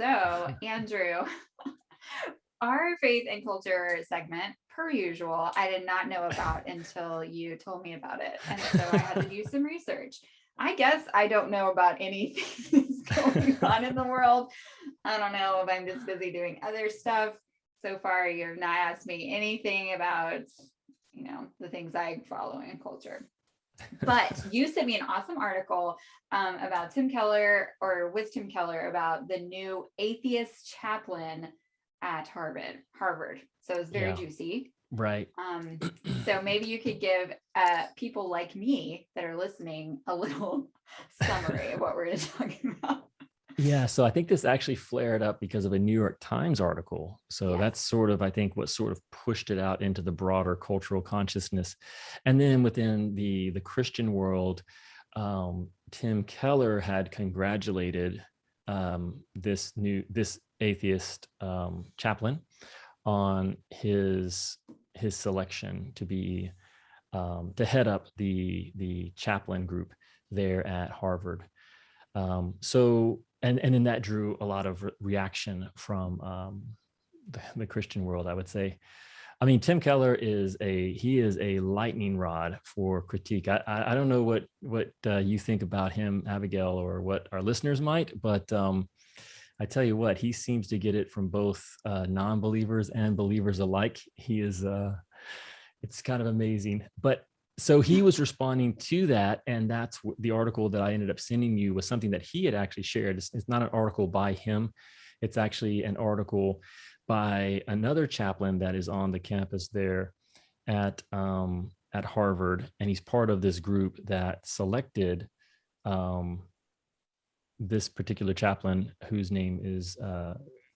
So, Andrew, our faith and culture segment, per usual, I did not know about until you told me about it. And so I had to do some research. I guess I don't know about anything that's going on in the world. I don't know if I'm just busy doing other stuff. So far, you have not asked me anything about, the things I follow in culture. But you sent me an awesome article about Tim Keller, or with Tim Keller, about the new atheist chaplain at Harvard. So it's very juicy. Right. So maybe you could give people like me that are listening a little summary of what we're going to talk about. Yeah, so I think this actually flared up because of a New York Times article. So that's sort of, I think, what sort of pushed it out into the broader cultural consciousness. And then within the Christian world, Tim Keller had congratulated this atheist chaplain on his selection to be to head up the chaplain group there at Harvard. And then that drew a lot of reaction from the Christian world, I would say. I mean, Tim Keller is a lightning rod for critique. I don't know what you think about him, Abigail, or what our listeners might, but I tell you what, he seems to get it from both non-believers and believers alike. He is, it's kind of amazing. But so he was responding to that, and that's the article that I ended up sending you was something that he had actually shared. It's not an article by him. It's actually an article by another chaplain that is on the campus there at Harvard, and he's part of this group that selected this particular chaplain, whose name is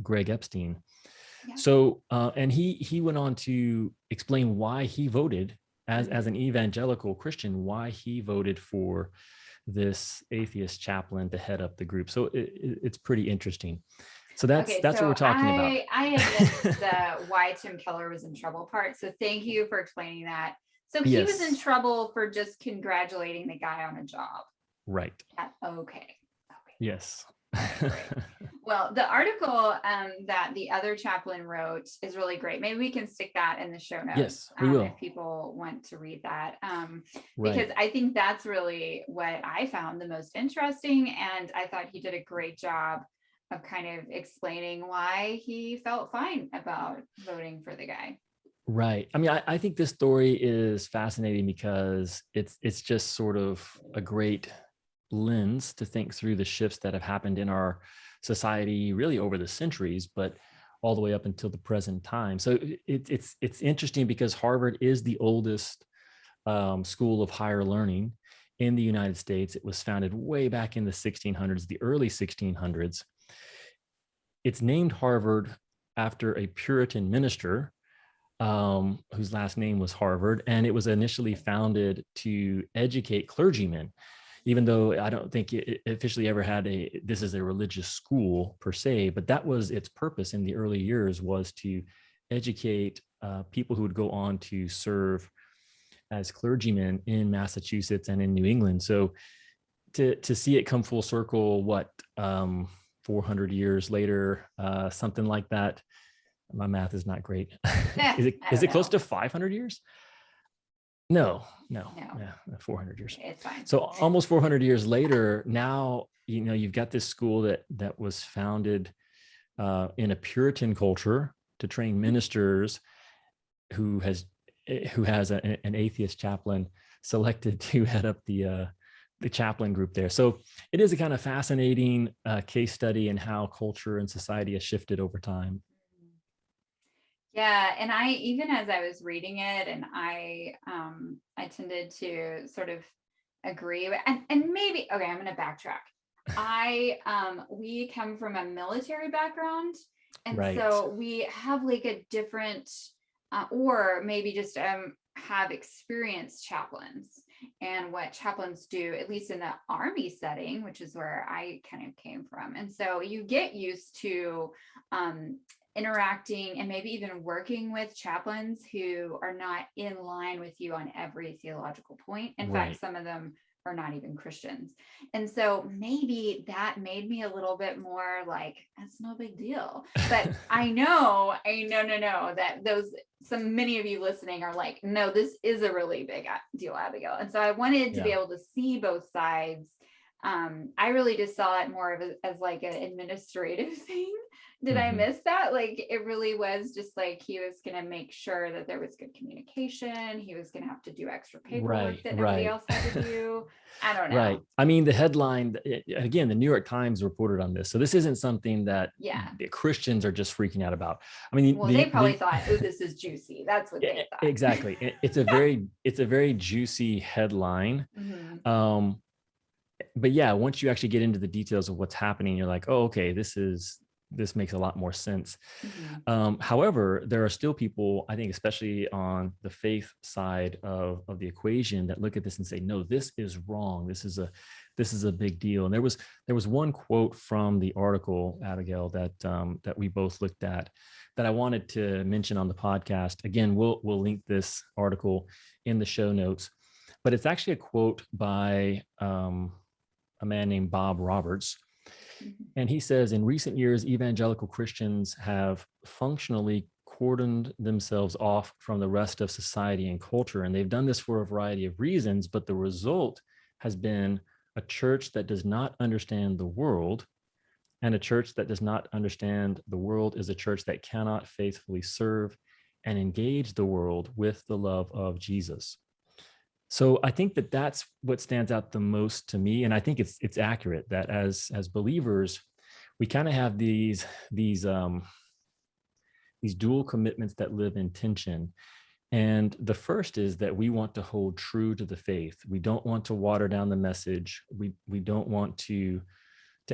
Greg Epstein. Yeah. So, and he went on to explain why he voted as an evangelical Christian, why he voted for this atheist chaplain to head up the group. So it's pretty interesting. So that's what we're talking about. I had missed the why Tim Keller was in trouble part. So thank you for explaining that. So he was in trouble for just congratulating the guy on a job. Right. Okay. Yes. Right. Well, the article that the other chaplain wrote is really great. Maybe we can stick that in the show notes. Yes, we will. If people want to read that. Because I think that's really what I found the most interesting. And I thought he did a great job of kind of explaining why he felt fine about voting for the guy. Right. I mean, I think this story is fascinating because it's just sort of a great lens to think through the shifts that have happened in our society really over the centuries, but all the way up until the present time. So it's interesting because Harvard is the oldest school of higher learning in the United States. It was founded way back in the 1600s, the early 1600s. It's named Harvard after a Puritan minister whose last name was Harvard, and it was initially founded to educate clergymen. Even though I don't think it officially ever had this is a religious school per se, but that was its purpose in the early years, was to educate people who would go on to serve as clergymen in Massachusetts and in New England. So to see it come full circle, 400 years later, something like that. My math is not great. Is it close to 500 years? No. Yeah, 400 years. It's fine. So almost 400 years later, now, you've got this school that was founded in a Puritan culture to train ministers, who has an atheist chaplain selected to head up the chaplain group there. So it is a kind of fascinating case study in how culture and society has shifted over time. Yeah, and I, even as I was reading it, and I tended to sort of agree, and maybe, okay, I'm going to backtrack. We come from a military background, and right. So we have like a different, or maybe just have experienced chaplains, and what chaplains do, at least in the Army setting, which is where I kind of came from. And so you get used to interacting and maybe even working with chaplains who are not in line with you on every theological point. In fact, some of them or not even Christians. And so maybe that made me a little bit more like, that's no big deal. But I know that many of you listening are like, no, this is a really big deal, Abigail. And so I wanted to be able to see both sides. I really just saw it more of as like an administrative thing. Did I miss that? Like, it really was just like he was going to make sure that there was good communication. He was going to have to do extra paperwork that nobody else had to do. I don't know. Right. I mean, the headline, again, the New York Times reported on this. So this isn't something that the Christians are just freaking out about. I mean, they probably thought, oh, this is juicy. That's what they thought. Exactly. It's a very juicy headline. But yeah, once you actually get into the details of what's happening, you're like, oh, okay, this makes a lot more sense. However, there are still people, I think, especially on the faith side of the equation, that look at this and say, no, this is wrong. This is a big deal. And there was one quote from the article, Abigail, that we both looked at, that I wanted to mention on the podcast. Again, we'll link this article in the show notes, but it's actually a quote by a man named Bob Roberts. And he says, in recent years, evangelical Christians have functionally cordoned themselves off from the rest of society and culture. And they've done this for a variety of reasons, but the result has been a church that does not understand the world. And a church that does not understand the world is a church that cannot faithfully serve and engage the world with the love of Jesus. So I think that that's what stands out the most to me. And I think it's accurate that as believers, we kind of have these dual commitments that live in tension. And the first is that we want to hold true to the faith. We don't want to water down the message. We don't want to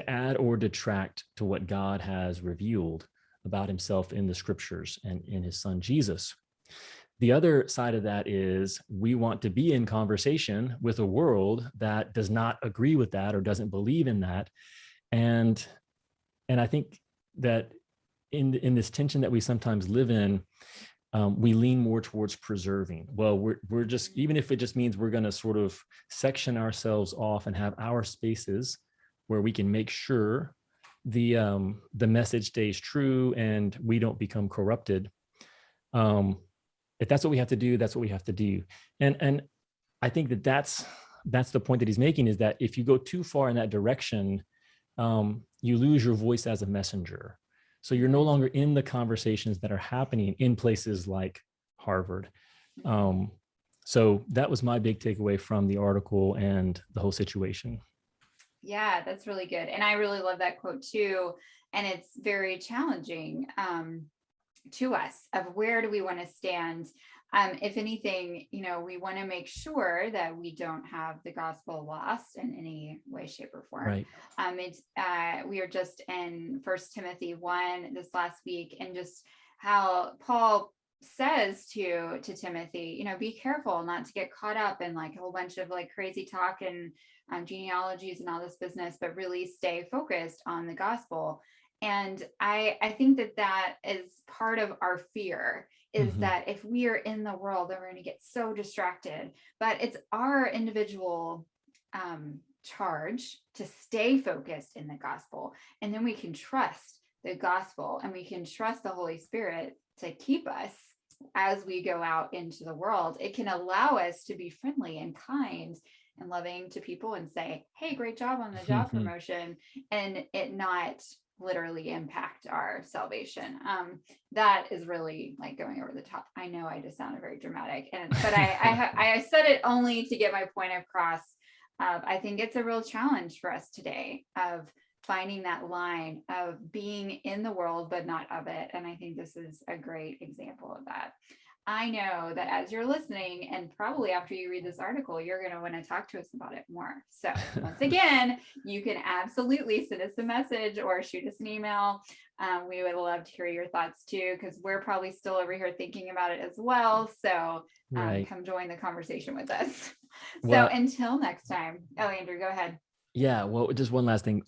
add or detract to what God has revealed about himself in the scriptures and in his son, Jesus. The other side of that is we want to be in conversation with a world that does not agree with that or doesn't believe in that. And I think that in this tension that we sometimes live in, we lean more towards preserving. Well, we're just, even if it just means we're going to sort of section ourselves off and have our spaces where we can make sure the message stays true and we don't become corrupted. If that's what we have to do, that's what we have to do. And I think that's the point that he's making, is that if you go too far in that direction, you lose your voice as a messenger. So you're no longer in the conversations that are happening in places like Harvard. So that was my big takeaway from the article and the whole situation. Yeah, that's really good. And I really love that quote too. And it's very challenging to us of where do we want to stand. If anything, we want to make sure that we don't have the gospel lost in any way, shape, or form. Right. We are just in 1 Timothy 1 this last week, and just how Paul says to Timothy, be careful not to get caught up in like a whole bunch of like crazy talk and genealogies and all this business, but really stay focused on the gospel. And I think that is part of our fear, is that if we are in the world, then we're going to get so distracted. But it's our individual charge to stay focused in the gospel. And then we can trust the gospel, and we can trust the Holy Spirit to keep us as we go out into the world. It can allow us to be friendly and kind and loving to people and say, hey, great job on the job promotion, and it not literally impact our salvation. That is really like going over the top. I know I just sounded very dramatic, but I said it only to get my point across. I think it's a real challenge for us today of finding that line of being in the world, but not of it. And I think this is a great example of that. I know that as you're listening, and probably after you read this article, you're going to want to talk to us about it more. So once again, you can absolutely send us a message or shoot us an email. We would love to hear your thoughts too, because we're probably still over here thinking about it as well. So come join the conversation with us. So until next time. Oh, Andrew, go ahead. Yeah, well, just one last thing.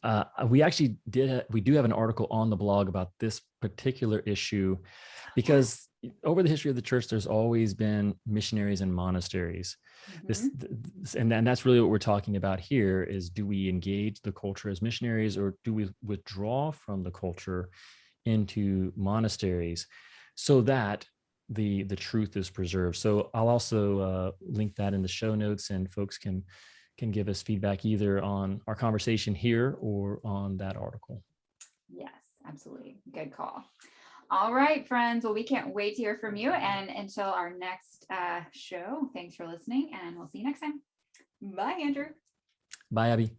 We do have an article on the blog about this particular issue, because over the history of the church, there's always been missionaries and monasteries. And that's really what we're talking about here is, do we engage the culture as missionaries, or do we withdraw from the culture into monasteries so that the truth is preserved? So I'll also link that in the show notes, and folks can give us feedback either on our conversation here or on that article. Yes, absolutely. Good call. All right, friends. Well, we can't wait to hear from you. And until our next show, thanks for listening, and we'll see you next time. Bye, Andrew. Bye, Abby.